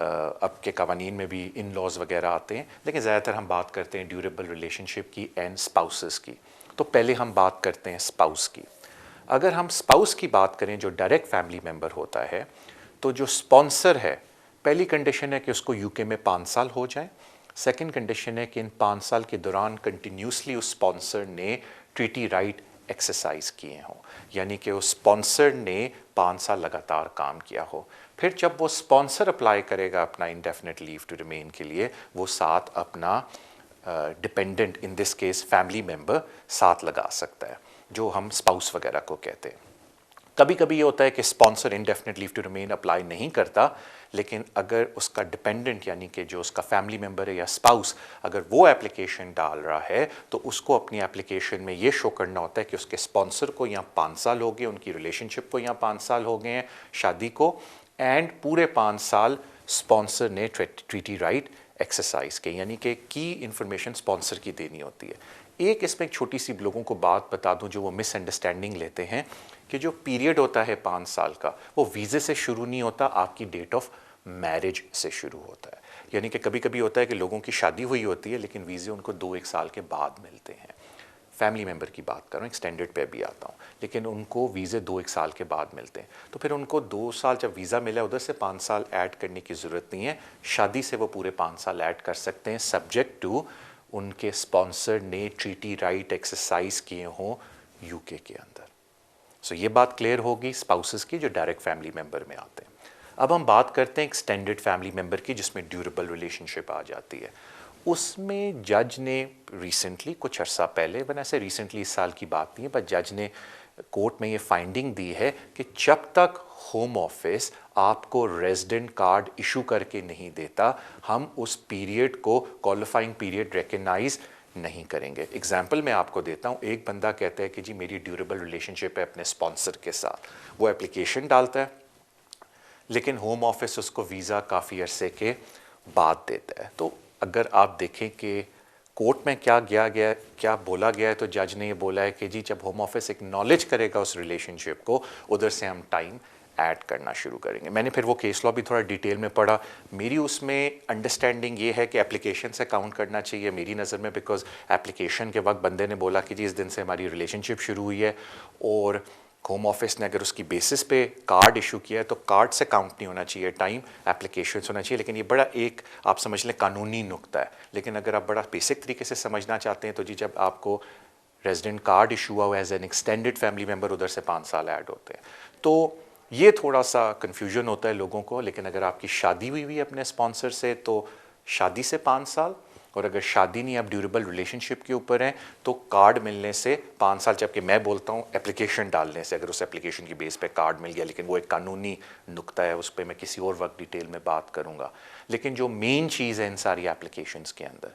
اب کے قوانین میں بھی ان لاز وغیرہ آتے ہیں، لیکن زیادہ تر ہم بات کرتے ہیں ڈیوریبل ریلیشن شپ کی اینڈ اسپاؤسز کی. تو پہلے ہم بات کرتے ہیں اسپاؤس کی. اگر ہم اسپاؤس کی بات کریں جو ڈائریکٹ فیملی ممبر ہوتا ہے، تو جو اسپانسر ہے، پہلی کنڈیشن ہے کہ اس کو یو کے میں 5 سال ہو جائیں. سیکنڈ کنڈیشن ہے کہ ان 5 سال کے دوران کنٹینیوسلی اس اسپانسر نے ٹریٹی رائٹ ایکسرسائز کیے ہوں، یعنی کہ اس اسپانسر نے 5 سال لگاتار کام کیا ہو. پھر جب وہ اسپانسر اپلائی کرے گا اپنا انڈیفینٹ لیو ٹو ریمین کے لیے، وہ ساتھ اپنا dependent in this case family member ساتھ لگا سکتا ہے، جو ہم اسپاؤس وغیرہ کو کہتے ہیں. کبھی کبھی یہ ہوتا ہے کہ sponsor indefinite leave to remain apply نہیں کرتا، لیکن اگر اس کا ڈپینڈنٹ یعنی کہ جو اس کا فیملی ممبر ہے یا اسپاؤس اگر وہ اپلیکیشن ڈال رہا ہے، تو اس کو اپنی اپلیکیشن میں یہ شو کرنا ہوتا ہے کہ اس کے اسپانسر کو یہاں 5 سال ہو گئے، ان کی ریلیشن شپ کو یہاں 5 سال ہو گئے ہیں شادی کو، اینڈ پورے 5 سال اسپانسر نے ٹریٹی رائٹ ایکسرسائز کی، یعنی کہ کی انفارمیشن اسپانسر کی دینی ہوتی ہے. ایک اس میں ایک چھوٹی سی لوگوں کو بات بتا دوں جو وہ مس انڈرسٹینڈنگ لیتے ہیں کہ جو پیریڈ ہوتا ہے 5 سال کا، وہ ویزے سے شروع نہیں ہوتا، آپ کی ڈیٹ آف میرج سے شروع ہوتا ہے. یعنی کہ کبھی کبھی ہوتا ہے کہ لوگوں کی شادی ہوئی ہوتی ہے لیکن ویزے ان کو 2-1 سال کے بعد ملتے ہیں. فیملی ممبر کی بات کر رہا ہوں، ایکسٹینڈڈ پہ بھی آتا ہوں، لیکن ان کو ویزے 2-1 سال کے بعد ملتے ہیں. تو پھر ان کو 2 سال جب ویزا ملا ادھر سے 5 سال ایڈ کرنے کی ضرورت نہیں ہے، شادی سے وہ پورے 5 سال ایڈ کر سکتے ہیں، سبجیکٹ ٹو ان کے اسپانسر نے ٹریٹی رائٹ ایکسرسائز کیے ہوں یو کے اندر. سو یہ بات کلیئر ہوگی اسپاؤسز کی جو ڈائریکٹ فیملی ممبر میں آتے ہیں. اب ہم بات کرتے ہیں ایکسٹینڈڈ فیملی ممبر کی جس میں ڈیوریبل ریلیشن شپ آ جاتی ہے. اس میں جج نے ریسنٹلی کچھ عرصہ پہلے، ورنہ سے ریسنٹلی اس سال کی بات نہیں ہے، پر جج نے کورٹ میں یہ فائنڈنگ دی ہے کہ جب تک ہوم آفس آپ کو ریزیڈنٹ کارڈ ایشو کر کے نہیں دیتا، ہم اس پیریڈ کو کوالیفائنگ پیریڈ ریکگنائز نہیں کریں گے. اگزامپل میں آپ کو دیتا ہوں، ایک بندہ کہتا ہے کہ جی میری ڈیوریبل ریلیشن شپ ہے اپنے اسپانسر کے ساتھ، وہ اپلیکیشن ڈالتا ہے لیکن ہوم آفس اس کو ویزا کافی عرصے کے بعد دیتا ہے. تو اگر آپ دیکھیں کہ کورٹ میں کیا بولا گیا ہے، تو جج نے یہ بولا ہے کہ جی جب ہوم آفس اکنالج کرے گا اس ریلیشن شپ کو، ادھر سے ہم ٹائم ایڈ کرنا شروع کریں گے. میں نے پھر وہ کیس لا بھی تھوڑا ڈیٹیل میں پڑھا. میری اس میں انڈرسٹینڈنگ یہ ہے کہ اپلیکیشن سے کاؤنٹ کرنا چاہیے میری نظر میں، بیکاز اپلیکیشن کے وقت بندے نے بولا کہ جی اس دن سے ہماری ریلیشن شپ شروع ہوئی ہے، اور ہوم آفس نے اگر اس کی بیسس پہ کارڈ ایشو کیا ہے تو کارڈ سے کاؤنٹ نہیں ہونا چاہیے ٹائم، اپلیکیشن سے ہونا چاہیے. لیکن یہ بڑا ایک آپ سمجھ لیں قانونی نقطہ ہے. لیکن اگر آپ بڑا بیسک طریقے سے سمجھنا چاہتے ہیں تو جی جب آپ کو ریزیڈنٹ کارڈ ایشو ہوا as an extended family member, ادھر سے 5 سال ایڈ ہوتے ہیں. تو یہ تھوڑا سا کنفیوژن ہوتا ہے لوگوں کو. لیکن اگر آپ کی شادی ہوئی ہے اپنے اسپانسر سے تو شادی سے 5 سال، اور اگر شادی نہیں آپ ڈیوریبل ریلیشن شپ کے اوپر ہیں تو کارڈ ملنے سے 5 سال. جبکہ میں بولتا ہوں اپلیکیشن ڈالنے سے، اگر اس اپلیکیشن کی بیس پہ کارڈ مل گیا، لیکن وہ ایک قانونی نقطہ ہے، اس پہ میں کسی اور وقت ڈیٹیل میں بات کروں گا. لیکن جو مین چیز ہے ان ساری اپلیکیشنز کے اندر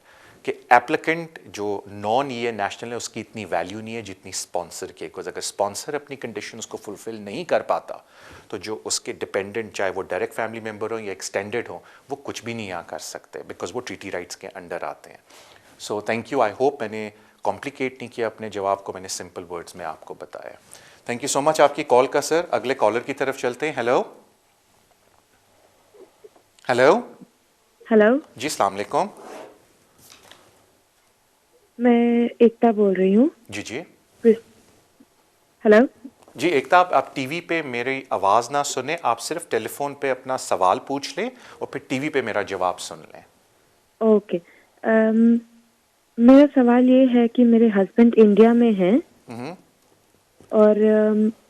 کہ ایپلیکنٹ جو نان یہ نیشنل ہے اس کی اتنی ویلیو نہیں ہے جتنی اسپانسر کے. بیکاز اگر اسپانسر اپنی کنڈیشنز کو فلفل نہیں کر پاتا تو جو اس کے ڈپینڈنٹ، چاہے وہ ڈائریکٹ فیملی ممبر ہوں یا ایکسٹینڈڈ ہوں، وہ کچھ بھی نہیں یہاں کر سکتے بیکاز وہ ٹریٹی رائٹس کے انڈر آتے ہیں. So thank you. I hope میں نے کمپلیکیٹ نہیں کیا اپنے جواب کو، میں نے سمپل ورڈز میں آپ کو بتایا. تھینک یو سو مچ آپ کی کال کا سر. اگلے کالر کی طرف چلتے ہیں. ہیلو ہیلو جی السلام علیکم. میں ایکتا بول رہی ہوں. جی ہیلو جی ایکتا، آپ ٹی وی پہ میری آواز نہ سنیں، آپ صرف ٹیلی فون پہ اپنا سوال پوچھ لیں اور پھر ٹی وی پہ میرا جواب سن لیں. اوکے. میرا سوال یہ ہے کہ میرے ہسبینڈ انڈیا میں ہیں اور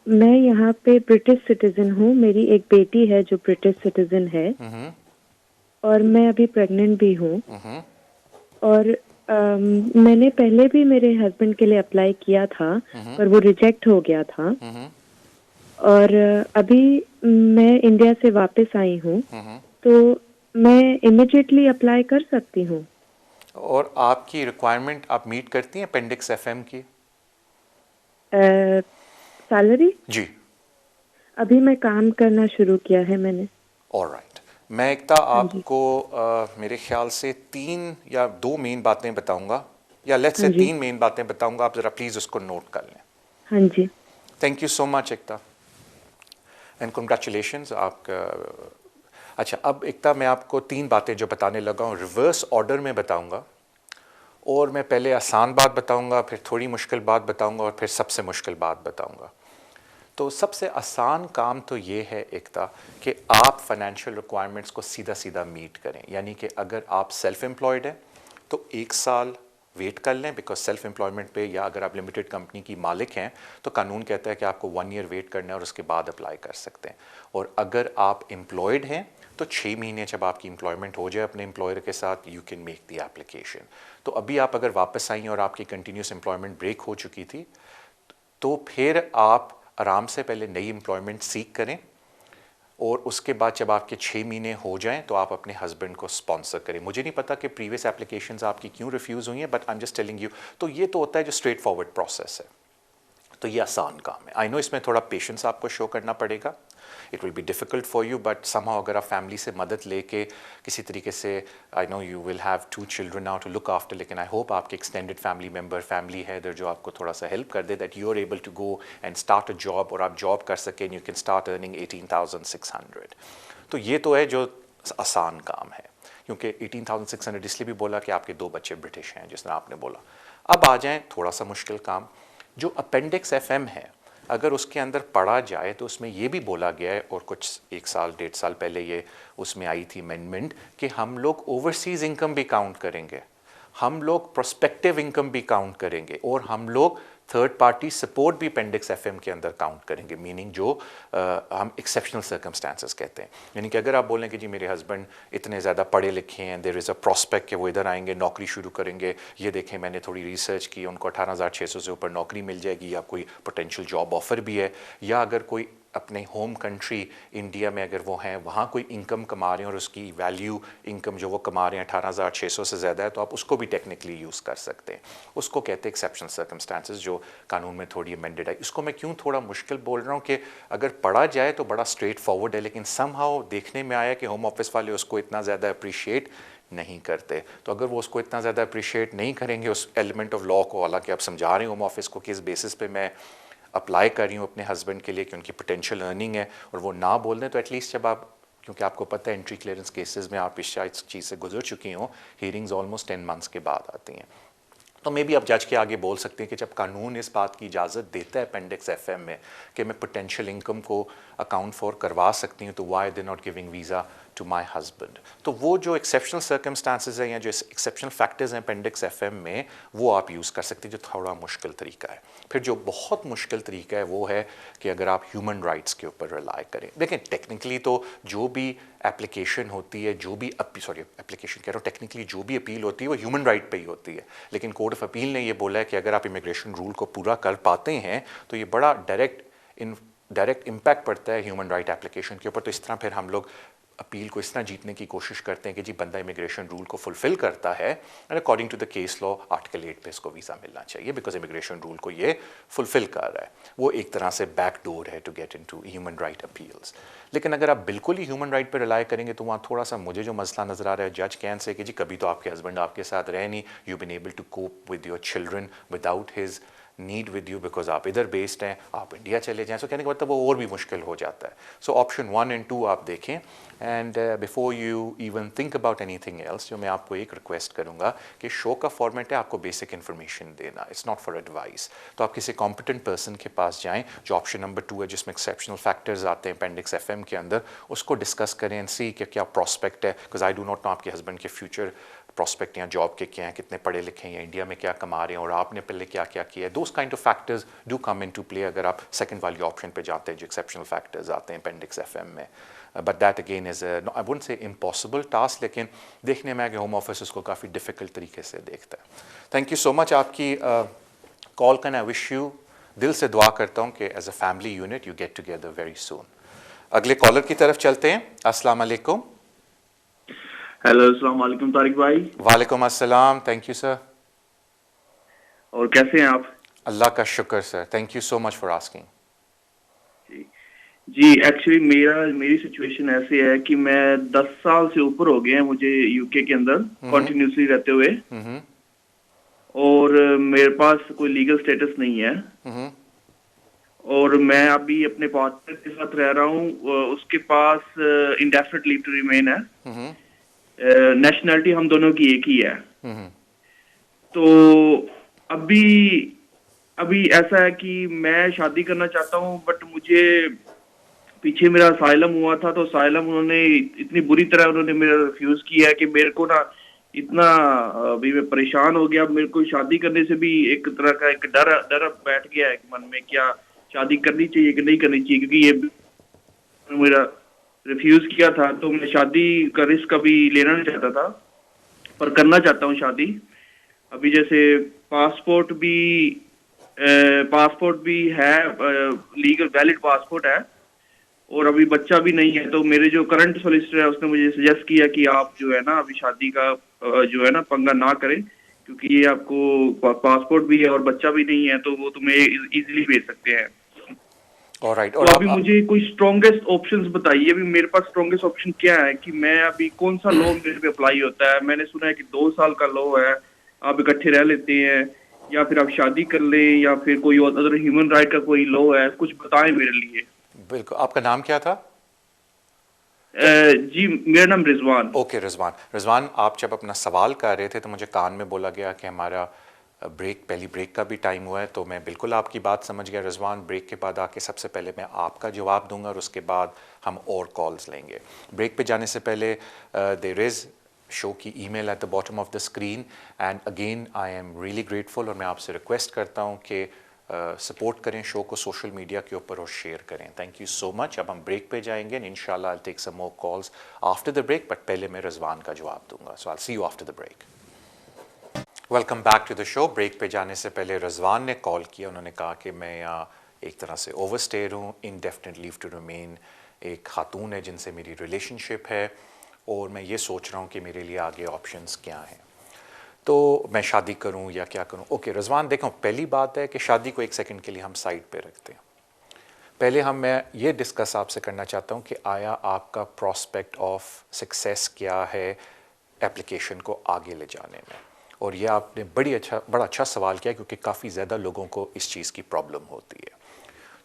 میں یہاں پہ برٹش سٹیزن ہوں. میری ایک بیٹی ہے جو برٹش سٹیزن ہے اور میں ابھی پریگننٹ بھی ہوں. اور میں نے پہلے بھی میرے ہسبینڈ کے لیے اپلائی کیا تھا پر وہ ریجیکٹ ہو گیا تھا. اور ابھی میں انڈیا سے واپس آئی ہوں تو میں امیڈیٹلی اپلائی کر سکتی ہوں. اور آپ کی ریکوائرمنٹ آپ میٹ کرتی ہیں اپینڈکس ایف ایم کی؟ سیلری جی ابھی میں کام کرنا شروع کیا ہے میں نے. آلرائٹ. میں ایکتا آپ کو میرے خیال سے 3 یا 2 مین باتیں بتاؤں گا، یا لیٹس سے 3 مین باتیں بتاؤں گا، آپ ذرا پلیز اس کو نوٹ کر لیں. ہاں جی. Thank you so much Ekta and congratulations. اچھا اب ایک میں آپ کو 3 باتیں جو بتانے لگا ہوں ریورس آرڈر میں بتاؤں گا، اور میں پہلے آسان بات بتاؤں گا، پھر تھوڑی مشکل بات بتاؤں گا، اور پھر سب سے مشکل بات بتاؤں گا. تو سب سے آسان کام تو یہ ہے کہ آپ فائنینشیل ریکوائرمنٹس کو سیدھا میٹ کریں. یعنی کہ اگر آپ سیلف امپلائڈ ہیں تو 1 سال ویٹ کر لیں، بیکاز سیلف امپلائمنٹ پہ یا اگر آپ لمیٹڈ کمپنی کی مالک ہیں تو قانون کہتا ہے کہ آپ کو 1 ایئر ویٹ کرنا ہے اور اس کے بعد اپلائی کر سکتے ہیں. اور اگر آپ امپلائڈ ہیں تو 6 مہینے جب آپ کی امپلائمنٹ ہو جائے اپنے امپلائر کے ساتھ you can make the application. تو ابھی آپ اگر واپس آئیں اور آپ کی کنٹینیوس امپلائمنٹ بریک ہو چکی تھی تو پھر آپ آرام سے پہلے نئی امپلائمنٹ سیک کریں، اور اس کے بعد جب آپ کے 6 مہینے ہو جائیں تو آپ اپنے ہسبینڈ کو اسپانسر کریں. مجھے نہیں پتا کہ پریویس اپلیکیشنز آپ کی کیوں ریفیوز ہوئی ہیں، but I am just telling you. تو یہ تو ہوتا ہے جو اسٹریٹ فارورڈ پروسیس ہے. تو یہ آسان کام ہے. آئی نو اس میں تھوڑا پیشنس آپ کو شو کرنا پڑے گا. It will be difficult for you, but somehow اگر آپ فیملی سے مدد لے کے کسی طریقے سے، I know you will have 2 children now to look after, لیکن آئی ہوپ آپ کے ایکسٹینڈیڈ فیملی ہے ادھر جو آپ کو تھوڑا سا ہیلپ کر دے، that you are able to go and start a job, اور آپ جاب کر سکیں، یو کین اسٹارٹ ارننگ 18,600. تو یہ تو ہے جو آسان کام ہے، کیونکہ 18,600 اس لیے بھی بولا کہ آپ کے 2 بچے برٹش ہیں جس طرح آپ نے بولا. اب آ جائیں تھوڑا سا مشکل کام، جو اپینڈکس ایف ایم ہے اگر اس کے اندر پڑھا جائے تو اس میں یہ بھی بولا گیا ہے، اور کچھ 1 سال 1.5 سال پہلے یہ اس میں آئی تھی امینڈمنٹ، کہ ہم لوگ اوورسیز انکم بھی کاؤنٹ کریں گے، ہم لوگ پروسپیکٹیو انکم بھی کاؤنٹ کریں گے، اور ہم لوگ تھرڈ پارٹی سپورٹ بھی اپینڈکس ایف ایم کے اندر کاؤنٹ کریں گے. میننگ جو ہم ایکسیپشنل سرکمسٹانسز کہتے ہیں. یعنی کہ اگر آپ بولیں کہ جی میرے ہسبینڈ اتنے زیادہ پڑھے لکھے ہیں، دیر از اے پراسپیکٹ کہ وہ ادھر آئیں گے، نوکری شروع کریں گے، یہ دیکھیں میں نے تھوڑی ریسرچ کی، ان کو 18,600 سے اوپر نوکری مل جائے گی، یا کوئی پوٹینشیل جاب آفر بھی ہے، یا اگر کوئی اپنے ہوم کنٹری انڈیا میں اگر وہ ہیں وہاں کوئی انکم کما رہے ہیں اور اس کی ویلیو انکم جو وہ کما رہے ہیں 18,600 سے زیادہ ہے، تو آپ اس کو بھی ٹیکنیکلی یوز کر سکتے ہیں. اس کو کہتے ہیں ایکسیپشنل سرکمسٹانسز، جو قانون میں تھوڑی امینڈڈ ہے. اس کو میں کیوں تھوڑا مشکل بول رہا ہوں کہ اگر پڑھا جائے تو بڑا اسٹریٹ فارورڈ ہے، لیکن سم ہاؤ دیکھنے میں آیا کہ ہوم آفس والے اس کو اتنا زیادہ اپریشیٹ نہیں کرتے. تو اگر وہ اس کو اتنا زیادہ اپریشیٹ نہیں کریں گے اس ایلیمنٹ آف لا کو، حالانکہ آپ سمجھا رہے ہیں ہوم آفس کو کس بیسس پہ میں اپلائی کر رہی ہوں اپنے ہسبینڈ کے لیے کہ ان کی پوٹینشیل ارننگ ہے، اور وہ نہ بول دیں، تو ایٹ لیسٹ جب آپ، کیونکہ آپ کو پتہ ہے انٹری کلیئرنس کیسز میں آپ اس چیز سے گزر چکی ہوں، ہیئرنگز آلموسٹ 10 months کے بعد آتی ہیں. تو میں بھی اب جج کے آگے بول سکتے ہیں کہ جب قانون اس بات کی اجازت دیتا ہے اپینڈکس ایف ایم میں کہ میں پوٹینشیل انکم کو اکاؤنٹ فار کروا سکتی ہوں، تو why they not giving visa to my husband. تو وہ جو ایکسیپشنل سرکمسٹانسز ہیں یا جو ایکسیپشنل فیکٹرز ہیں اپینڈکس ایف ایم میں، وہ آپ یوز کر سکتے ہیں، جو تھوڑا مشکل طریقہ ہے. پھر جو بہت مشکل طریقہ ہے وہ ہے کہ اگر آپ ہیومن رائٹس کے اوپر ریلائی کریں. دیکھیں ٹیکنیکلی تو جو بھی اپلیکیشن ہوتی ہے، جو بھی اپلیکیشن کہہ رہا ہوں، ٹیکنیکلی جو بھی اپیل ہوتی ہے وہ ہیومن رائٹ پہ ہی ہوتی ہے. لیکن کورٹ آف اپیل نے یہ بولا ہے کہ اگر آپ امیگریشن رول کو پورا کر پاتے ہیں تو یہ بڑا ڈائریکٹ امپیکٹ پڑتا ہے ہیومن رائٹ اپلیکیشن کے اوپر. تو اس طرح پھر ہم لوگ اپیل کو اس طرح جیتنے کی کوشش کرتے ہیں کہ جی بندہ امیگریشن رول کو فلفل کرتا ہے، and according to the case law article 8 پہ اس کو ویزا ملنا چاہیے، بیکاز امیگریشن رول کو یہ فلفل کر رہا ہے. وہ ایک طرح سے بیک ڈور ہے to get into human right appeals. لیکن اگر آپ بالکل ہی ہیومن رائٹ پہ ریلائی کریں گے تو وہاں تھوڑا سا مجھے جو مسئلہ نظر آ رہا ہے جج کین سے کہ جی کبھی تو آپ کے ہسبینڈ آپ کے ساتھ رہے نہیں، you been able to cope with your children without his need with you, because آپ ادھر بیسڈ ہیں، آپ انڈیا چلے جائیں. سو کہنے کا مطلب وہ اور بھی مشکل ہو جاتا ہے. سو آپشن 1 and 2 آپ دیکھیں. And before you even think about anything else, جو میں آپ کو ایک ریکویسٹ کروں گا کہ شو کا فارمیٹ ہے آپ کو بیسک انفارمیشن دینا، اٹس ناٹ فار ایڈوائس. تو آپ کسی کمپیٹنٹ پرسن کے پاس جائیں. جو آپشن نمبر 2 ہے جس میں ایکسیپشنل فیکٹرز آتے ہیں اپینڈکس ایف ایم کے اندر، اس کو ڈسکس کریں اینڈ سی کہ کیا پراسپیکٹ ہے، because I do not know آپ کے ہسبینڈ کے فیوچر پراسپیکٹ یا جاب کے کیا ہیں، کتنے پڑھے لکھے ہیں، یا انڈیا میں کیا کما رہے ہیں، اور آپ نے پہلے کیا کیا ہے. Those kind of factors do come into play اگر آپ سیکنڈ والی آپشن پہ جاتے ہیں جو ایکسیپشنل فیکٹرز آتے ہیں اپینڈکس ایف ایم میں. But that again is I won't say impossible task, لیکن دیکھنے میں کہ ہوم آفس اس کو کافی ڈیفیکلٹ طریقے سے دیکھتا ہے. تھینک یو سو مچ آپ کی کال کا. میں وش یو دل سے دعا کرتا ہوں کہ as a family unit you get together very soon. اگلے کالر کی طرف چلتے ہیں. السلام علیکم. ہیلو، السلام علیکم طارق بھائی. وعلیکم السلام. Thank you sir. اور کیسے ہیں آپ؟ اللہ کا شکر sir. Thank you so much for asking. جی ایکچولی میری سچویشن ایسی ہے کہ میں 10 سال سے اوپر ہو گئے ہیں مجھے یو کے اندر کنٹینیوسلی رہتے ہوئے، اور میرے پاس کوئی لیگل سٹیٹس نہیں ہے، اور میں ابھی اپنے پارٹنر کے ساتھ رہ رہا ہوں. اس کے پاس انڈیفینٹ لیو ٹو ریمین ہے. نیشنلٹی ہم دونوں کی ایک ہی ہے. تو ابھی ایسا ہے کہ میں شادی کرنا چاہتا ہوں, بٹ مجھے پیچھے میرا اسائلم ہوا تھا, تو اسائلم انہوں نے اتنی بری طرح انہوں نے میرا ریفیوز کیا ہے کہ میرے کو نا اتنا ابھی میں پریشان ہو گیا. میرے کو شادی کرنے سے بھی ایک طرح کا ایک ڈر بیٹھ گیا ہے من میں, کیا شادی کرنی چاہیے کہ نہیں کرنی چاہیے, کیونکہ یہ میرا ریفیوز کیا تھا. تو میں شادی کا رسک ابھی لینا نہیں چاہتا تھا, پر کرنا چاہتا ہوں شادی. ابھی جیسے پاسپورٹ بھی ہے, لیگل ویلڈ پاسپورٹ ہے, اور ابھی بچہ بھی نہیں ہے. تو میرے جو کرنٹ سولیسٹر ہے اس نے مجھے سجیسٹ کیا کہ آپ جو ہے نا ابھی شادی کا جو ہے نا پنگا نہ کریں, کیونکہ یہ آپ کو پاسپورٹ بھی ہے اور بچہ بھی نہیں ہے, تو وہ تمہیں ایزیلی بھیج سکتے ہیں. تو ابھی مجھے کوئی اسٹرانگیسٹ آپشنز بتائیے. ابھی میرے پاس اسٹرانگیسٹ آپشن کیا ہے کہ میں ابھی کون سا لا میرے پہ اپلائی ہوتا ہے؟ میں نے سنا ہے کہ 2 سال کا لا ہے, آپ اکٹھے رہ لیتے ہیں, یا پھر آپ شادی کر لیں, یا پھر کوئی ادر ہیومن رائٹ کا کوئی لا ہے. کچھ بتائیں میرے لیے. بالکل. آپ کا نام کیا تھا؟ جی میرا نام رضوان. اوکے رضوان, آپ جب اپنا سوال کر رہے تھے تو مجھے کان میں بولا گیا کہ ہمارا پہلی بریک کا بھی ٹائم ہوا ہے, تو میں بالکل آپ کی بات سمجھ گیا رضوان. بریک کے بعد آ کے سب سے پہلے میں آپ کا جواب دوں گا, اور اس کے بعد ہم اور کالز لیں گے. بریک پہ جانے سے پہلے دیر از شو کی email at the bottom of the screen, and again I am really grateful, اور میں آپ سے ریکویسٹ کرتا ہوں کہ سپورٹ کریں شو کو سوشل میڈیا کے اوپر اور شیئر کریں. Thank you so much. اب ہم بریک پہ جائیں گے, ان شاء اللہ I'll take some more calls after the break, but پہلے میں رضوان کا جواب دوں گا. So I'll see you after the break. Welcome back to the show. Break پہ جانے سے پہلے رضوان نے کال کیا. انہوں نے کہا کہ میں یہاں ایک طرح سے اوور اسٹیئر ہوں, انڈیفینٹ لیو ٹو ریمین. ایک خاتون ہے جن سے میری ریلیشن شپ ہے, اور میں یہ سوچ رہا ہوں کہ میرے لیے آگے آپشنس کیا ہیں, تو میں شادی کروں یا کیا کروں. اوکے رضوان, دیکھو پہلی بات ہے کہ شادی کو ایک سیکنڈ کے لیے ہم سائڈ پہ رکھتے ہیں. پہلے میں یہ ڈسکس آپ سے کرنا چاہتا ہوں کہ آیا آپ کا پراسپیکٹ آف سکسیس کیا ہے اپلیکیشن کو آگے لے جانے میں. اور یہ آپ نے بڑا اچھا سوال کیا, کیونکہ کافی زیادہ لوگوں کو اس چیز کی پرابلم ہوتی ہے.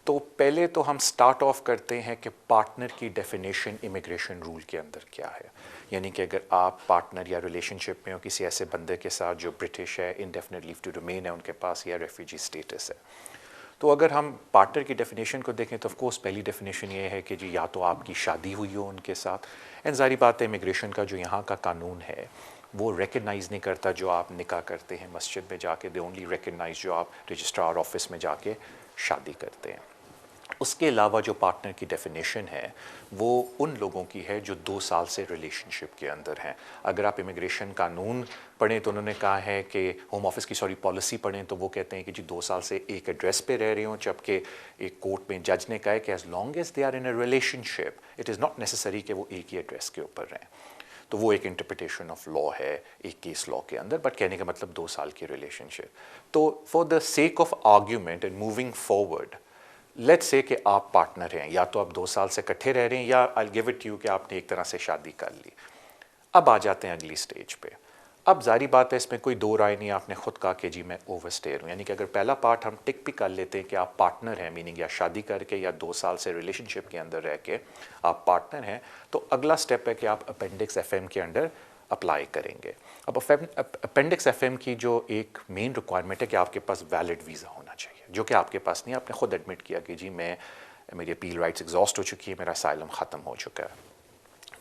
تو پہلے تو ہم سٹارٹ آف کرتے ہیں کہ پارٹنر کی ڈیفینیشن امیگریشن رول کے اندر کیا ہے. یعنی کہ اگر آپ پارٹنر یا ریلیشن شپ میں ہو کسی ایسے بندے کے ساتھ جو برٹش ہے, انڈیفینٹ لیو ٹو ریمین ہے ان کے پاس, یا ریفیوجی اسٹیٹس ہے, تو اگر ہم پارٹنر کی ڈیفینیشن کو دیکھیں تو آف کورس پہلی ڈیفینیشن یہ ہے کہ جی یا تو آپ کی شادی ہوئی ہو ان کے ساتھ. اینڈ ظاہری بات ہے امیگریشن کا جو یہاں کا قانون ہے وہ ریکگنائز نہیں کرتا جو آپ نکاح کرتے ہیں مسجد میں جا کے, دے اونلی ریکگنائز جو آپ رجسٹرار آفس میں جا کے شادی کرتے ہیں. اس کے علاوہ جو پارٹنر کی ڈیفینیشن ہے وہ ان لوگوں کی ہے جو 2 سال سے ریلیشن شپ کے اندر ہیں. اگر آپ امیگریشن قانون پڑھیں تو انہوں نے کہا ہے کہ ہوم آفس کی پالیسی پڑھیں تو وہ کہتے ہیں کہ جی 2 سال سے ایک ایڈریس پہ رہ رہے ہوں, جبکہ ایک کورٹ میں جج نے کہا ہے کہ as long as they are in a relationship it is not necessary کہ وہ ایک ہی ایڈریس کے اوپر رہیں. تو وہ ایک انٹرپریٹیشن آف لا ہے ایک کیس لا کے اندر, بٹ کہنے کا مطلب 2 سال کی ریلیشن شپ. تو for the sake of argument and moving forward, let's say کہ آپ پارٹنر ہیں, یا تو آپ 2 سال سے اکٹھے رہ رہے ہیں, یا آئی گیو اٹ یو کہ آپ نے ایک طرح سے شادی کر لی. اب آ جاتے ہیں اگلی سٹیج پہ. اب ظاہری بات ہے اس میں کوئی 2 رائے نہیں, آپ نے خود کہا کہ جی میں اوور اسٹیئر ہوں. یعنی کہ اگر پہلا پارٹ ہم ٹک بھی کر لیتے ہیں کہ آپ پارٹنر ہیں, میننگ یا شادی کر کے یا 2 سال سے ریلیشن شپ کے اندر رہ کے آپ پارٹنر ہیں, تو اگلا سٹیپ ہے کہ آپ اپینڈکس ایف ایم کے انڈر اپلائی کریں گے. اب اپینڈکس ایف ایم کی جو ایک مین ریکوائرمنٹ ہے کہ آپ کے پاس ویلڈ ویزا ہونا چاہیے, جو کہ آپ کے پاس نہیں. آپ نے خود ایڈمٹ کیا کہ جی میری اپیل رائٹس ایگزاسٹ ہو چکی ہے, میرا اسائلم ختم ہو چکا ہے.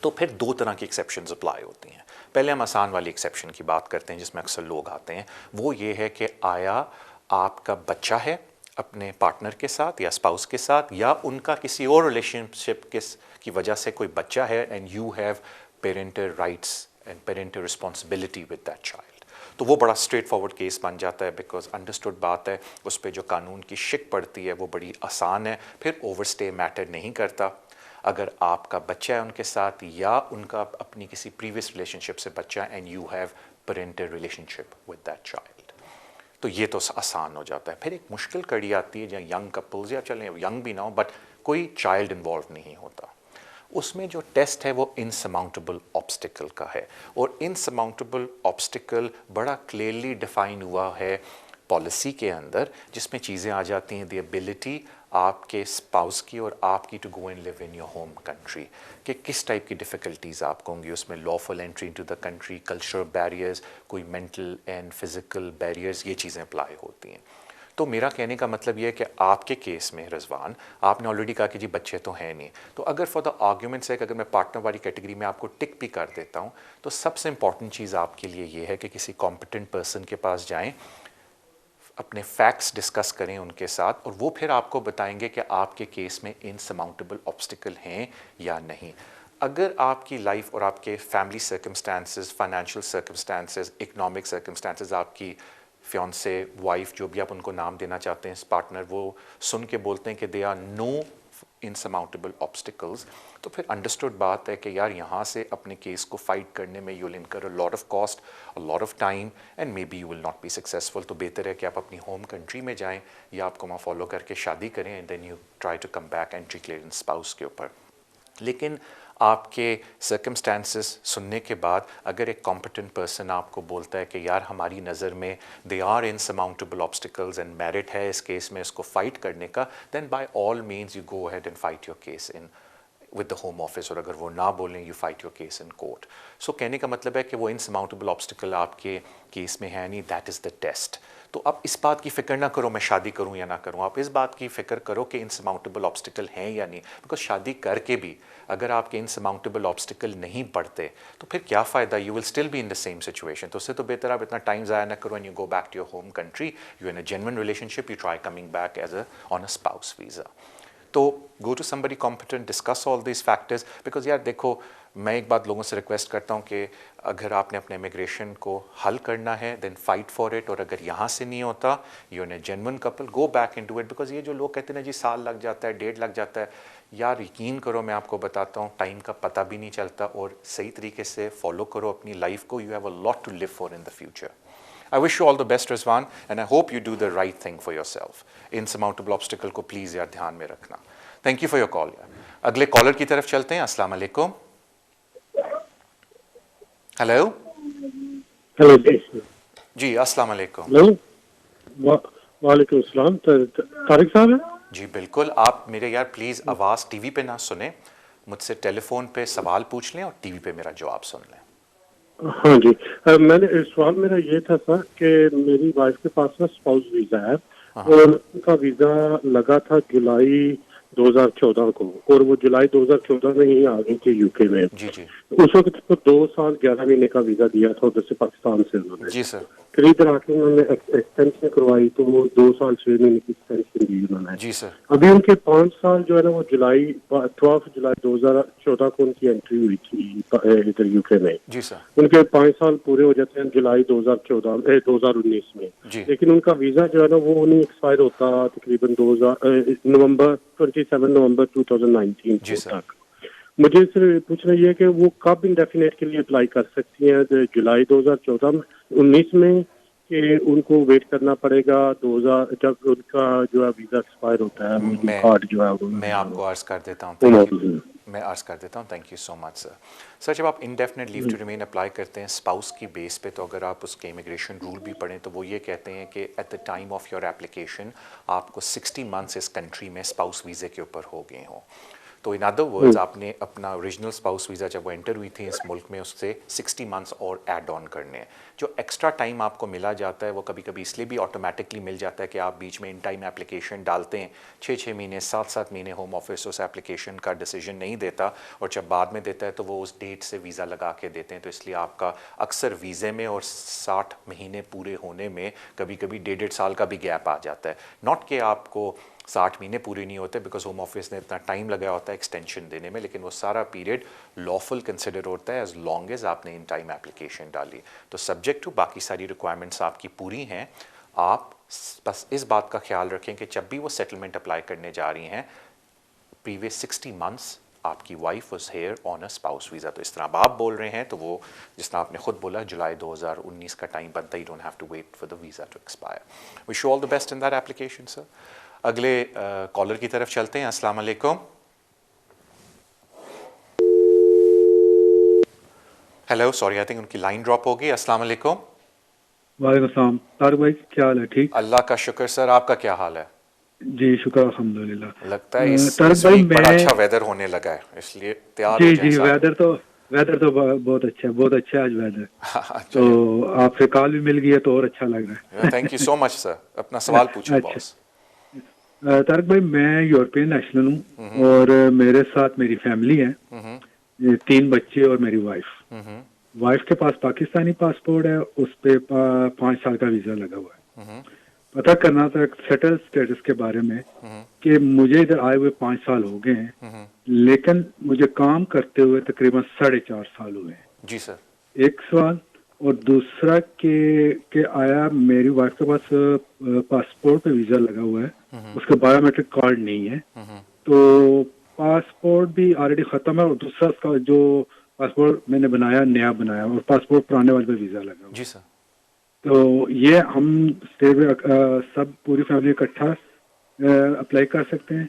تو پھر 2 طرح کی ایکسیپشنز اپلائی ہوتی ہیں. پہلے ہم آسان والی ایکسیپشن کی بات کرتے ہیں جس میں اکثر لوگ آتے ہیں. وہ یہ ہے کہ آیا آپ کا بچہ ہے اپنے پارٹنر کے ساتھ یا اسپاؤس کے ساتھ, یا ان کا کسی اور ریلیشن شپ کی وجہ سے کوئی بچہ ہے, and you have parental rights and parental responsibility with that child. تو وہ بڑا اسٹریٹ فارورڈ کیس بن جاتا ہے, بیکاز انڈرسٹوڈ بات ہے, اس پہ جو قانون کی شک پڑتی ہے وہ بڑی آسان ہے. پھر اوور اسٹے میٹر نہیں کرتا. اگر آپ کا بچہ ہے ان کے ساتھ, یا ان کا اپنی کسی پریویس ریلیشن شپ سے بچہ, and you have parental relation ship with that child, تو یہ تو آسان ہو جاتا ہے. پھر ایک مشکل کڑی آتی ہے جہاں ینگ کپلز, یا چلیں ینگ بھی نہ ہو بٹ کوئی چائلڈ انوالو نہیں ہوتا. اس میں جو ٹیسٹ ہے وہ انسرماؤنٹیبل آبسٹیکل کا ہے, اور انسرماؤنٹیبل آبسٹیکل بڑا کلیئرلی ڈیفائن ہوا ہے پالیسی کے اندر, جس میں چیزیں آ جاتی ہیں دی ایبلٹی آپ کے اسپاؤس کی اور آپ کی to go and live in your home country کہ کس ٹائپ کی ڈیفیکلٹیز آپ کو ہوں گی اس میں. Lawful entry into the country, cultural barriers, کوئی مینٹل اینڈ فزیکل بیریئرز, یہ چیزیں اپلائی ہوتی ہیں. تو میرا کہنے کا مطلب یہ ہے کہ آپ کے کیس میں رضوان, آپ نے آلریڈی کہا کہ جی بچے تو ہیں نہیں, تو اگر فار دا آرگیومنٹ سے اگر میں پارٹنر والی کیٹیگری میں آپ کو ٹک بھی کر دیتا ہوں, تو سب سے امپورٹنٹ چیز آپ کے لیے یہ ہے کہ کسی کمپیٹنٹ پرسن کے پاس جائیں, اپنے فیکٹس ڈسکس کریں ان کے ساتھ, اور وہ پھر آپ کو بتائیں گے کہ آپ کے کیس میں انسرماؤنٹیبل آبسٹیکل ہیں یا نہیں. اگر آپ کی لائف اور آپ کے family circumstances, financial circumstances, economic circumstances, آپ کی فیونسے, وائف, جو بھی آپ ان کو نام دینا چاہتے ہیں, پارٹنر, وہ سن کے بولتے ہیں کہ دے آر نو انسرماؤنٹیبل آبسٹیکلز, تو پھر انڈرسٹوڈ بات ہے کہ یار یہاں سے اپنے کیس کو فائٹ کرنے میں you will incur a lot of cost, a lot of time, and maybe you will not be successful. تو بہتر ہے کہ آپ اپنی ہوم کنٹری میں جائیں یا آپ کو وہاں فالو کر کے شادی کریں, and then you try to come back entry clearance spouse کے اوپر. لیکن آپ کے سرکمسٹانسز سننے کے بعد اگر ایک کمپیٹنٹ پرسن آپ کو بولتا ہے کہ یار ہماری نظر میں they are insurmountable obstacles and merit ہے اس کیس میں اس کو فائٹ کرنے کا, then by all means you go ahead and fight your case in with the home office, اور اگر وہ نہ بولیں you fight your case in court. So کہنے کا مطلب ہے کہ وہ انسرماؤنٹیبل آبسٹیکل آپ کے کیس میں ہے نہیں, دیٹ از دا ٹیسٹ. تو اب اس بات کی فکر نہ کرو میں شادی کروں یا نہ کروں, آپ اس بات کی فکر کرو کہ انسرماؤنٹیبل آبسٹیکل ہیں یا نہیں, بیکاز شادی کر کے بھی اگر آپ کے انسرماؤنٹیبل آبسٹیکل نہیں پڑتے تو پھر کیا فائدہ, you will still be in the same situation. تو اس سے تو بہتر آپ اتنا ٹائم ضائع نہ کرو, and you go back to your home country, you in a genuine relationship, you try coming back as a on a spouse visa. تو go to somebody competent, discuss all these factors, because یار دیکھو میں ایک بات لوگوں سے request کرتا ہوں کہ اگر آپ نے اپنے امیگریشن کو حل کرنا ہے دین فائٹ فار اٹ, اور اگر یہاں سے نہیں ہوتا you are a genuine couple, go back into it. Because یہ جو لوگ کہتے ہیں نا جی سال لگ جاتا ہے, ڈیڑھ لگ جاتا ہے, یار یقین کرو میں آپ کو بتاتا ہوں ٹائم کا پتہ بھی نہیں چلتا, اور صحیح طریقے سے فالو کرو اپنی لائف کو, you have a lot to live for in the future. I wish you all the best Rizwan, and I hope you do the right thing for yourself. Insurmountable obstacle کو please یار دھیان میں رکھنا. Thank you for your call. اگلے caller کی طرف چلتے ہیں. السلام علیکم. ہیلو. ہیلو جی السلام علیکم. ہیلو, وعلیکم السلام. طارق صاحب ہیں؟ جی بالکل. آپ میرے یار پلیز آواز ٹی وی پہ نہ سنیں, مجھ سے ٹیلی فون پہ سوال پوچھ لیں اور ٹی وی پہ میرا جواب سن لیں. ہاں جی, میں نے سوال میرا یہ تھا سر کہ میری وائف کے پاس نا اسپاؤس ویزا ہے, اور ان کا ویزا لگا تھا جولائی 2014 کو, اور وہ جولائی 2014 میں ہی آ گئی تھی یو کے میں. جی جی اس وقت کو 2 سال 11 مہینے کا ویزا دیا تھا ادھر سے پاکستان سے انہوں نے. جی سر. پھر ادھر آ کے انہوں نے ایکسٹینشن کروائی تو وہ 2 سال 6 مہینے کی ایکسٹینشن دی انہوں نے. جی سر. ابھی ان کے 5 سال جو ہے نا وہ 12 جولائی 2014 کو ان کی انٹری ہوئی تھی ادھر یو کے میں. جی سر. ان کے 5 سال پورے ہو جاتے ہیں جولائی 2019 میں. جی. لیکن ان کا ویزا جو ہے نا وہ نہیں ایکسپائر ہوتا تقریباً نومبر 2019 جی سر. تک. مجھے صرف پوچھنا یہ ہے کہ وہ کب انڈیفینیٹ کے لیے اپلائی کر سکتی ہیں, جولائی 2019 میں, کہ ان کو ویٹ کرنا پڑے گا 2000 جب ان کا جو ہے ویزا ایکسپائر ہوتا ہے کارڈ جو ہے. میں آپ کو عرض کر دیتا ہوں. Thank you so much sir. Sir جب آپ indefinite leave to remain apply کرتے ہیں اسپاؤس کی بیس پہ, تو اگر آپ اس کے امیگریشن رول بھی پڑھیں تو وہ یہ کہتے ہیں کہ at the time of your application آپ کو 60 منتھس اس کنٹری میں اسپاؤس ویزے کے اوپر ہو گئے ہوں. تو ان ادر ورڈز آپ نے اپنا اوریجنل اسپاؤس ویزا جب وہ انٹر ہوئی تھی اس ملک میں, اس سے 60 منتھس اور ایڈ آن کرنے ہیں. جو ایکسٹرا ٹائم آپ کو ملا جاتا ہے وہ کبھی کبھی اس لیے بھی آٹومیٹکلی مل جاتا ہے کہ آپ بیچ میں ان ٹائم اپلیکیشن ڈالتے ہیں, 6 مہینے 7 مہینے ہوم آفس اس اپلیکیشن کا ڈیسیجن نہیں دیتا, اور جب بعد میں دیتا ہے تو وہ اس ڈیٹ سے ویزا لگا کے دیتے ہیں. تو اس لیے آپ کا اکثر ویزے میں اور 60 مہینے پورے ہونے میں کبھی کبھی 1.5 سال کا بھی گیپ آ جاتا ہے. ناٹ کہ آپ کو 60 مہینے پورے نہیں ہوتے بیکاز ہوم آفس نے اتنا ٹائم لگایا ہوتا ہے ایکسٹینشن دینے میں, لیکن وہ سارا پیریڈ لافل کنسیڈر ہوتا ہے ایز لانگ ایز آپ نے ان ٹائم اپلیکیشن ڈالی. تو سبجیکٹ ٹو باقی ساری ریکوائرمنٹس آپ کی پوری ہیں. آپ بس اس بات کا خیال رکھیں کہ جب بھی وہ سیٹلمنٹ اپلائی کرنے جا رہی ہیں پریویس 60 منتھس آپ کی wife was here on a spouse visa. تو اس طرح آپ بول رہے ہیں تو وہ جس طرح آپ نے خود بولا جولائی 2019 کا ٹائم بنتا, you don't have to wait for the visa to expire. Wish you all the best in that application sir. اگلے کالر کی طرف چلتے ہیں. السلام علیکم. ہیلو, سوری آئی تھنک ان کی لائن ڈراپ ہو گئی. السلام علیکم. وعلیکم السلام. طارق بھائی کیا حال ہے؟ ٹھیک, اللہ کا شکر سر. آپ کا کیا حال ہے؟ جی شکر الحمدللہ. لگتا ہے اس طارق بھائی ویک بڑا میں اچھا ویدر ہونے لگا ہے, اس لیے تیار ہو جی جائیں جی سارے. ویدر تو بہت اچھا ہے آج ویدر. تو چلے, آپ سے کال بھی مل گئی ہے تو اور اچھا لگ رہا تھینک یو سو مچ سر. اپنا ہے. سوال پوچھیں اچھا باس. طارق بھائی میں یورپین نیشنل ہوں اور میرے ساتھ میری فیملی ہے, 3 بچے اور میری وائف کے پاس پاکستانی پاسپورٹ ہے, اس پہ 5 سال کا ویزا لگا ہوا ہے. پتہ کرنا تھا سیٹل اسٹیٹس کے بارے میں کہ مجھے ادھر آئے ہوئے 5 سال ہو گئے ہیں, لیکن مجھے کام کرتے ہوئے تقریباً 4.5 سال ہوئے ہیں. جی سر. ایک سوال, اور دوسرا کہ آیا میری وائف کے پاس پاسپورٹ پہ ویزا لگا ہوا ہے, اس کا بایو میٹرک کارڈ نہیں ہے, تو پاسپورٹ بھی آلریڈی ختم ہے, اور دوسرا اس کا جو پاسپورٹ میں نے نیا بنایا, اور پاسپورٹ پرانے والے پہ ویزا لگا ہوا. جی سر. تو یہ ہم سب پوری فیملی اکٹھا اپلائی کر سکتے ہیں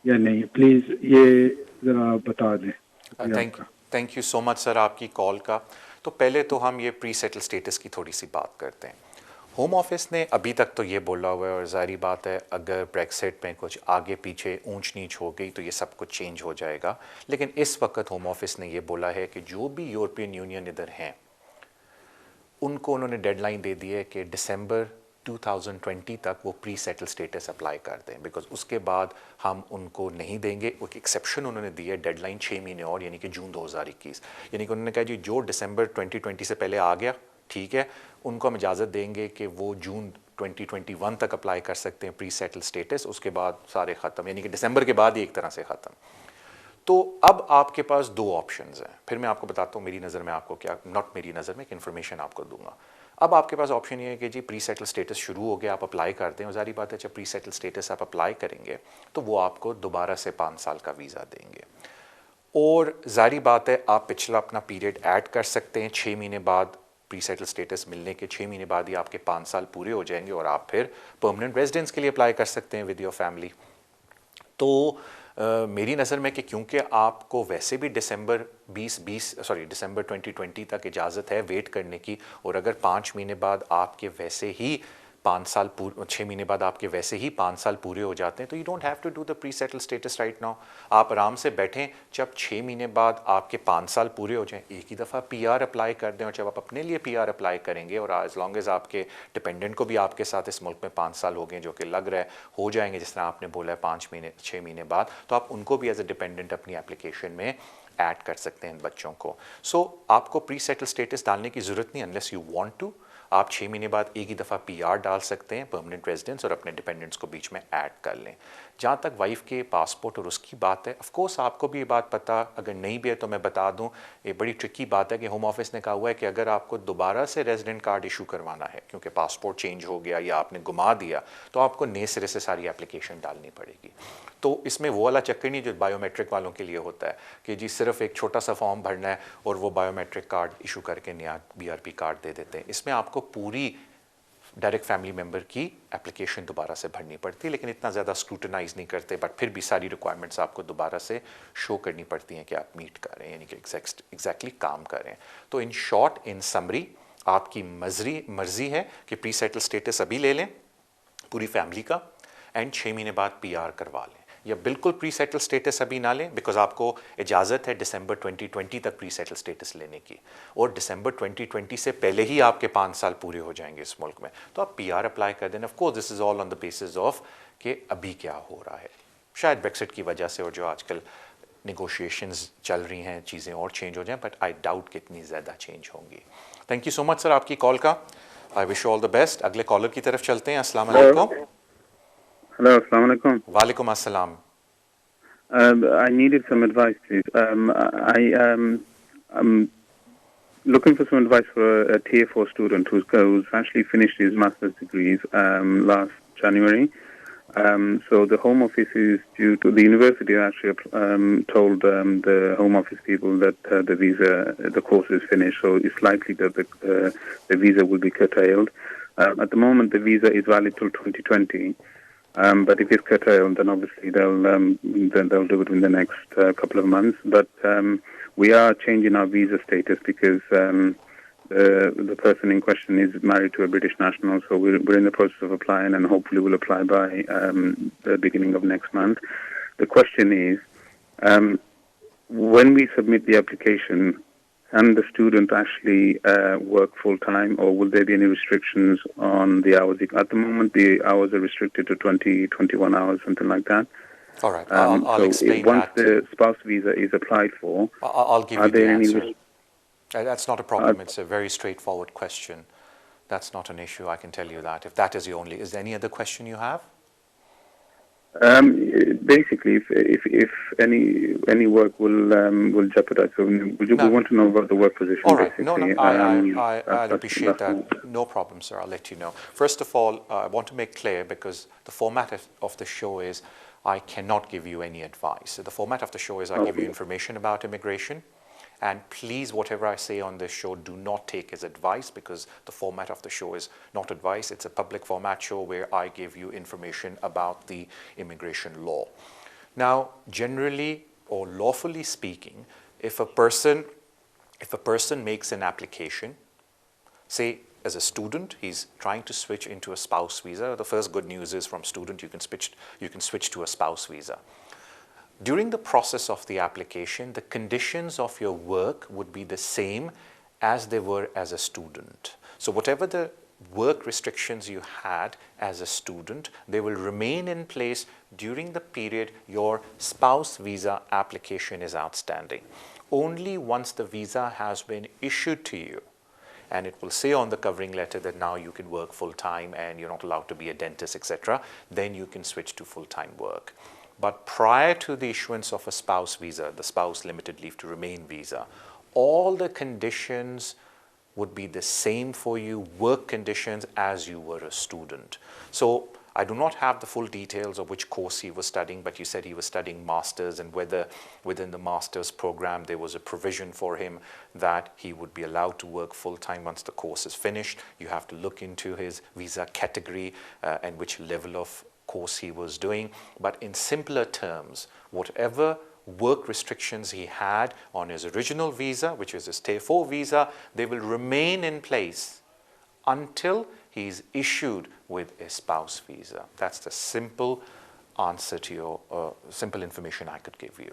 یا نہیں؟ پلیز یہ ذرا بتا دیں. تھینک یو سو مچ سر آپ کی کال کا. تو پہلے تو ہم یہ پری سیٹل سٹیٹس کی تھوڑی سی بات کرتے ہیں. ہوم آفس نے ابھی تک تو یہ بولا ہوا ہے, اور ظاہری بات ہے اگر بریکسٹ میں کچھ آگے پیچھے اونچ نیچ ہو گئی تو یہ سب کچھ چینج ہو جائے گا, لیکن اس وقت ہوم آفس نے یہ بولا ہے کہ جو بھی یورپین یونین ادھر ہیں ان کو انہوں نے ڈیڈ لائن دے دی ہے کہ ڈسمبر 2020 تک وہ پری سیٹل سٹیٹس اپلائی کر دیں, بیکاز اس کے بعد ہم ان کو نہیں دیں گے. ایک ایکسیپشن انہوں نے دی ہے, ڈیڈ لائن 6 مہینے اور, یعنی کہ جون 2021. یعنی کہ انہوں نے کہا جی جو ڈسمبر 2020 سے پہلے آ گیا ٹھیک ہے, ان کو ہم اجازت دیں گے کہ وہ جون 2021 تک اپلائی کر سکتے ہیں پری سیٹل سٹیٹس, اس کے بعد سارے ختم, یعنی کہ ڈسمبر کے بعد ہی ایک طرح سے ختم. تو اب آپ کے پاس 2 آپشنز ہیں. پھر میں آپ کو بتاتا ہوں میری نظر میں آپ کو کیا, ناٹ میری نظر میں, کہ انفارمیشن آپ کو دوں گا. اب آپ کے پاس آپشن یہ ہے کہ جی پری سیٹل سٹیٹس شروع ہو گیا, آپ اپلائی کرتے ہیں, اور ظاہری بات ہے جب پری سیٹل سٹیٹس آپ اپلائی کریں گے تو وہ آپ کو دوبارہ سے 5 سال کا ویزا دیں گے, اور ظاہری بات ہے آپ پچھلا اپنا پیریڈ ایڈ کر سکتے ہیں. 6 مہینے بعد پری سیٹل سٹیٹس ملنے کے 6 مہینے بعد ہی آپ کے 5 سال پورے ہو جائیں گے, اور آپ پھر پرماننٹ ریزیڈنس کے لیے اپلائی کر سکتے ہیں ود یور فیملی. تو میری نظر میں کہ کیونکہ آپ کو ویسے بھی ڈسمبر 2020 تک اجازت ہے ویٹ کرنے کی, اور اگر 5 مہینے بعد آپ کے ویسے ہی 6 مہینے بعد آپ کے ویسے ہی 5 سال پورے ہو جاتے ہیں, تو you don't have to do the pre settled status right now. آپ آرام سے بیٹھیں, جب 6 مہینے بعد آپ کے 5 سال پورے ہو جائیں ایک ہی دفعہ پی آر اپلائی کر دیں, اور جب آپ اپنے لیے پی آر اپلائی کریں گے, اور ایز لانگ ایز آپ کے ڈپینڈنٹ کو بھی آپ کے ساتھ اس ملک میں 5 سال ہو گئے, جو کہ لگ رہا ہے ہو جائیں گے جس طرح آپ نے بولا ہے 6 مہینے بعد, تو آپ ان کو بھی ایز اے ڈپینڈنٹ اپنی اپلیکیشن میں ایڈ کر سکتے ہیں ان بچوں کو. سو آپ کو پری سیٹل سٹیٹس ڈالنے کی ضرورت نہیں انلیس یو وانٹ ٹو. آپ 6 مہینے بعد ایک ہی دفعہ پی آر ڈال سکتے ہیں, پرماننٹ ریزیڈنس, اور اپنے ڈپینڈنٹس کو بیچ میں ایڈ کر لیں. جہاں تک وائف کے پاسپورٹ اور اس کی بات ہے, آف کورس آپ کو بھی یہ بات پتہ, اگر نہیں بھی ہے تو میں بتا دوں, یہ بڑی ٹرکی بات ہے کہ ہوم آفس نے کہا ہوا ہے کہ اگر آپ کو دوبارہ سے ریزیڈنٹ کارڈ ایشو کروانا ہے کیونکہ پاسپورٹ چینج ہو گیا یا آپ نے گما دیا, تو آپ کو نئے سرے سے ساری اپلیکیشن ڈالنی پڑے گی. تو اس میں وہ والا چکر نہیں جو بایو میٹرک والوں کے لیے ہوتا ہے کہ جی صرف ایک چھوٹا سا فارم بھرنا ہے اور وہ بایو میٹرک کارڈ ایشو کر کے نیا BRP کارڈ دے دیتے ہیں. اس میں آپ کو پوری ڈائریکٹ فیملی ممبر کی اپلیکیشن دوبارہ سے بھرنی پڑتی ہے, لیکن اتنا زیادہ اسکروٹنائز نہیں کرتے, بٹ پھر بھی ساری ریکوائرمنٹس آپ کو دوبارہ سے شو کرنی پڑتی ہیں کہ آپ میٹ کر رہے ہیں, یعنی کہ ایگزیکٹلی کام کر رہے ہیں. تو ان شارٹ, ان سمری, آپ کی مرضی ہے کہ پری سیٹل سٹیٹس ابھی لے لیں پوری فیملی کا, اینڈ 6 مہینے بعد PR کروا لیں, یا بالکل پری سیٹل سٹیٹس ابھی نہ لیں, بیکاز آپ کو اجازت ہے ڈسمبر 2020 تک پری سیٹل سٹیٹس لینے کی, اور ڈسمبر 2020 سے پہلے ہی آپ کے 5 سال پورے ہو جائیں گے اس ملک میں, تو آپ PR اپلائی کر دیں. Of course this is all on the basis of کہ ابھی کیا ہو رہا ہے, شاید بریکسٹ کی وجہ سے اور جو آج کل نیگوشیشنز چل رہی ہیں چیزیں اور چینج ہو جائیں, بٹ آئی ڈاؤٹ کہ اتنی زیادہ چینج ہوں گی. تھینک یو سو مچ سر آپ کی کال کا, I wish you all the best. اگلے کالر کی طرف چلتے ہیں. السلام علیکم. Hello, assalamu alaikum. وعلیکم السلام. I needed some advice, please. I'm looking for some advice for a Tier 4 student who's actually finished his master's degrees last January. So the Home Office is due to, the university actually told the Home Office people that the course is finished, so it's likely that the visa will be curtailed. At the moment, the visa is valid till 2020. But if it's curtailed, then obviously they'll do it in the next couple of months. But we are changing our visa status because the person in question is married to a British national, so we're in the process of applying, and hopefully we'll apply by the beginning of next month. The question is, when we submit the application, can the student actually work full-time, or will there be any restrictions on the hours? At the moment, the hours are restricted to 20, 21 hours, something like that. All right, I'll explain once that. Once the spouse visa is applied for, I'll give are you the there any answer. That's not a problem. It's a very straightforward question. That's not an issue, I can tell you that. If that is the only, is there any other question you have? Basically, if any work will jeopardize, so we want to know about the work position. All right, basically. I appreciate that. No problem, sir. I'll let you know. First of all, I want to make clear, because the format of the show is I cannot give you any advice. So the format of the show is I give you information about immigration. And please, whatever I say on this show, do not take as advice, because the format of the show is not advice. It's a public format show where I give you information about the immigration law. Now, generally or lawfully speaking, if a person makes an application, say as a student, he's trying to switch into a spouse visa. The first good news is from student, you can switch to a spouse visa. During the process of the application, the conditions of your work would be the same as they were as a student. So whatever the work restrictions you had as a student, they will remain in place during the period your spouse visa application is outstanding. Only once the visa has been issued to you, and it will say on the covering letter that now you can work full-time and you're not allowed to be a dentist, etc., then you can switch to full-time work. But prior to the issuance of a spouse visa, the spouse limited leave to remain visa, all the conditions would be the same for you, work conditions, as you were a student. So I do not have the full details of which course he was studying, but you said he was studying masters, and whether within the master's program there was a provision for him that he would be allowed to work full-time once the course is finished. You have to look into his visa category and which level of course he was doing. But in simpler terms, whatever work restrictions he had on his original visa, which is his Tier 4 visa, they will remain in place until he's issued with a spouse visa. That's the simple answer to your simple information I could give you.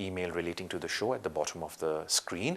email relating to the show at the bottom of the screen.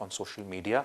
on social media.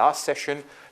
last session,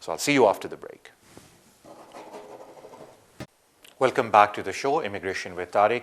So I'll see you after the break. Welcome back to the show, Immigration with Tariq.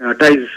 28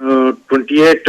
28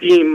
3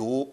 2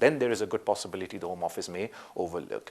then there is a good possibility the home office may overlook।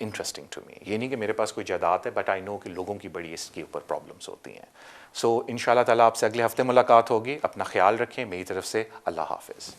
Interesting to me. یہ نہیں کہ میرے پاس کوئی جائیداد ہے، but I نو کہ لوگوں کی بڑی اس کے اوپر پرابلمس ہوتی ہیں. سو ان شاء اللہ تعالیٰ آپ سے اگلے ہفتے ملاقات ہوگی. اپنا خیال رکھیں. میری طرف سے اللہ حافظ.